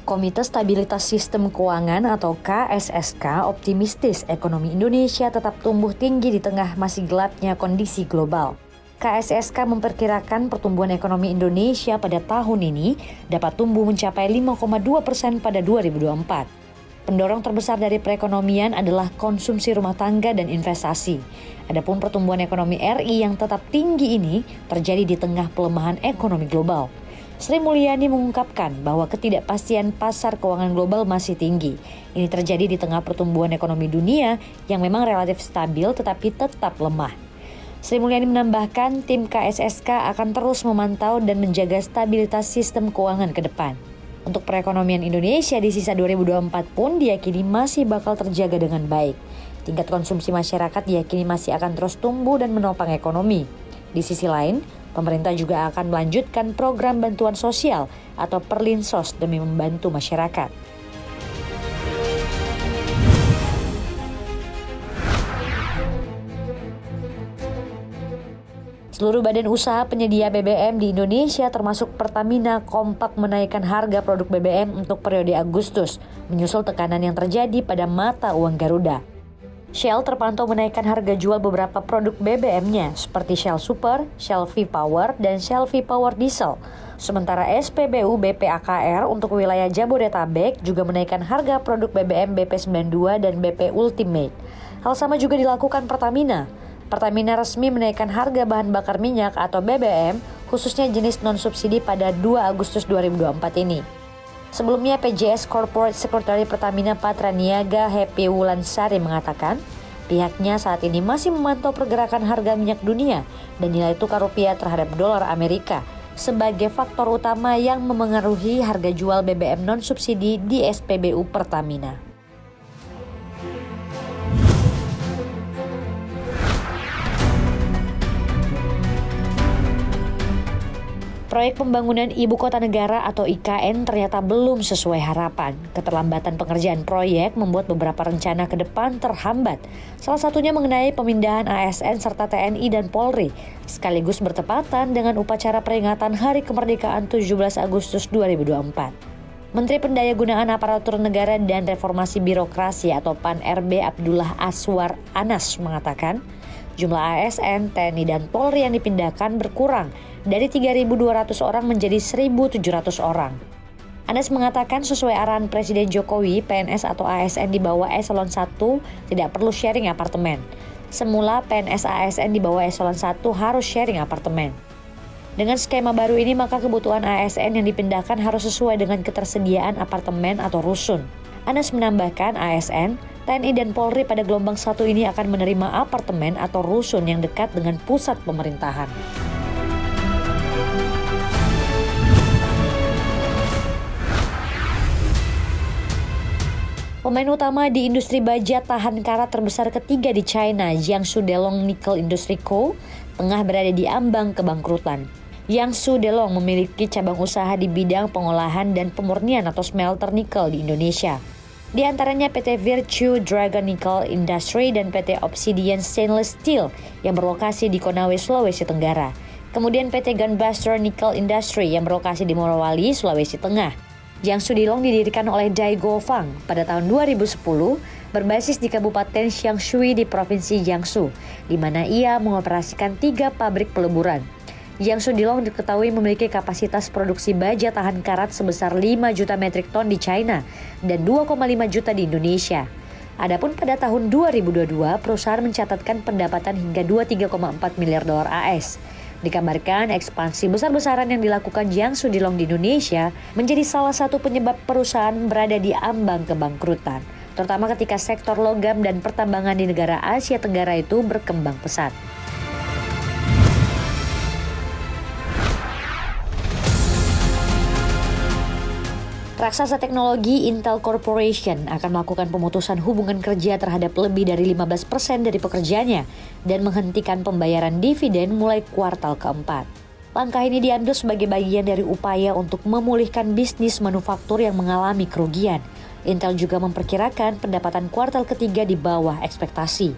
Komite Stabilitas Sistem Keuangan atau KSSK optimistis ekonomi Indonesia tetap tumbuh tinggi di tengah masih gelapnya kondisi global. KSSK memperkirakan pertumbuhan ekonomi Indonesia pada tahun ini dapat tumbuh mencapai 5,2% pada 2024. Pendorong terbesar dari perekonomian adalah konsumsi rumah tangga dan investasi. Adapun pertumbuhan ekonomi RI yang tetap tinggi ini terjadi di tengah pelemahan ekonomi global. Sri Mulyani mengungkapkan bahwa ketidakpastian pasar keuangan global masih tinggi. Ini terjadi di tengah pertumbuhan ekonomi dunia yang memang relatif stabil tetapi tetap lemah. Sri Mulyani menambahkan tim KSSK akan terus memantau dan menjaga stabilitas sistem keuangan ke depan. Untuk perekonomian Indonesia di sisa 2024 pun diyakini masih bakal terjaga dengan baik. Tingkat konsumsi masyarakat diyakini masih akan terus tumbuh dan menopang ekonomi. Di sisi lain, pemerintah juga akan melanjutkan program bantuan sosial atau Perlinsos demi membantu masyarakat. Seluruh badan usaha penyedia BBM di Indonesia termasuk Pertamina kompak menaikkan harga produk BBM untuk periode Agustus, menyusul tekanan yang terjadi pada mata uang Garuda. Shell terpantau menaikkan harga jual beberapa produk BBM-nya seperti Shell Super, Shell V-Power, dan Shell V-Power Diesel. Sementara SPBU BPAKR untuk wilayah Jabodetabek juga menaikkan harga produk BBM BP92 dan BP Ultimate. Hal sama juga dilakukan Pertamina. Pertamina resmi menaikkan harga bahan bakar minyak atau BBM khususnya jenis non-subsidi pada 2 Agustus 2024 ini. Sebelumnya PJS Corporate Secretary Pertamina Patraniaga Happy Wulansari mengatakan pihaknya saat ini masih memantau pergerakan harga minyak dunia dan nilai tukar rupiah terhadap dolar Amerika sebagai faktor utama yang memengaruhi harga jual BBM non-subsidi di SPBU Pertamina. Proyek pembangunan Ibu Kota Negara atau IKN ternyata belum sesuai harapan. Keterlambatan pengerjaan proyek membuat beberapa rencana ke depan terhambat. Salah satunya mengenai pemindahan ASN serta TNI dan Polri, sekaligus bertepatan dengan upacara peringatan Hari Kemerdekaan 17 Agustus 2024. Menteri Pendayagunaan Aparatur Negara dan Reformasi Birokrasi atau PAN-RB Abdullah Aswar Anas mengatakan, jumlah ASN, TNI, dan Polri yang dipindahkan berkurang dari 3.200 orang menjadi 1.700 orang. Anas mengatakan sesuai arahan Presiden Jokowi, PNS atau ASN di bawah eselon 1 tidak perlu sharing apartemen. Semula PNS ASN di bawah eselon 1 harus sharing apartemen. Dengan skema baru ini maka kebutuhan ASN yang dipindahkan harus sesuai dengan ketersediaan apartemen atau rusun. Anas menambahkan ASN, TNI dan Polri pada gelombang 1 ini akan menerima apartemen atau rusun yang dekat dengan pusat pemerintahan. Pemain utama di industri baja tahan karat terbesar ketiga di China, Jiangsu Delong Nickel Industry Co., tengah berada di ambang kebangkrutan. Jiangsu Delong memiliki cabang usaha di bidang pengolahan dan pemurnian atau smelter nikel di Indonesia. Di antaranya PT Virtue Dragon Nickel Industry dan PT Obsidian Stainless Steel yang berlokasi di Konawe, Sulawesi Tenggara. Kemudian PT Gunbuster Nickel Industry yang berlokasi di Morowali, Sulawesi Tengah. Jiangsu Delong didirikan oleh Dai Gofang pada tahun 2010 berbasis di Kabupaten Jiangshui di Provinsi Jiangsu, di mana ia mengoperasikan 3 pabrik peleburan. Jiangsu Delong diketahui memiliki kapasitas produksi baja tahan karat sebesar 5 juta metrik ton di China dan 2,5 juta di Indonesia. Adapun pada tahun 2022, perusahaan mencatatkan pendapatan hingga 23,4 miliar dolar AS. Dikabarkan ekspansi besar-besaran yang dilakukan Jiangsu Delong di Indonesia menjadi salah satu penyebab perusahaan berada di ambang kebangkrutan, terutama ketika sektor logam dan pertambangan di negara Asia Tenggara itu berkembang pesat. Raksasa teknologi Intel Corporation akan melakukan pemutusan hubungan kerja terhadap lebih dari 15% dari pekerjanya dan menghentikan pembayaran dividen mulai kuartal keempat. Langkah ini diambil sebagai bagian dari upaya untuk memulihkan bisnis manufaktur yang mengalami kerugian. Intel juga memperkirakan pendapatan kuartal ketiga di bawah ekspektasi.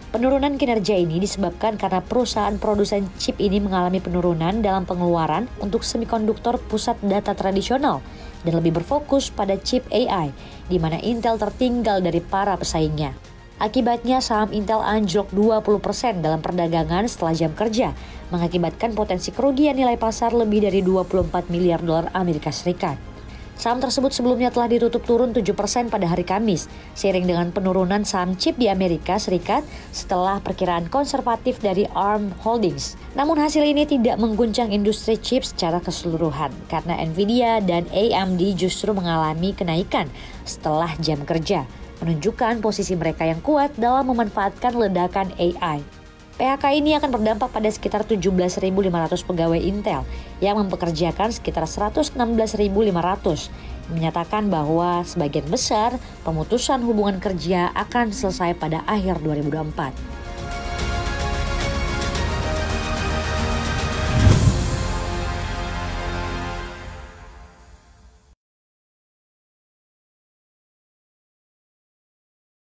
Penurunan kinerja ini disebabkan karena perusahaan produsen chip ini mengalami penurunan dalam pengeluaran untuk semikonduktor pusat data tradisional dan lebih berfokus pada chip AI, di mana Intel tertinggal dari para pesaingnya. Akibatnya saham Intel anjlok 20% dalam perdagangan setelah jam kerja, mengakibatkan potensi kerugian nilai pasar lebih dari 24 miliar dolar Amerika Serikat. Saham tersebut sebelumnya telah ditutup turun 7% pada hari Kamis, seiring dengan penurunan saham chip di Amerika Serikat setelah perkiraan konservatif dari ARM Holdings. Namun hasil ini tidak mengguncang industri chip secara keseluruhan, karena Nvidia dan AMD justru mengalami kenaikan setelah jam kerja, menunjukkan posisi mereka yang kuat dalam memanfaatkan ledakan AI. PHK ini akan berdampak pada sekitar 17.500 pegawai Intel yang mempekerjakan sekitar 116.500, menyatakan bahwa sebagian besar pemutusan hubungan kerja akan selesai pada akhir 2024.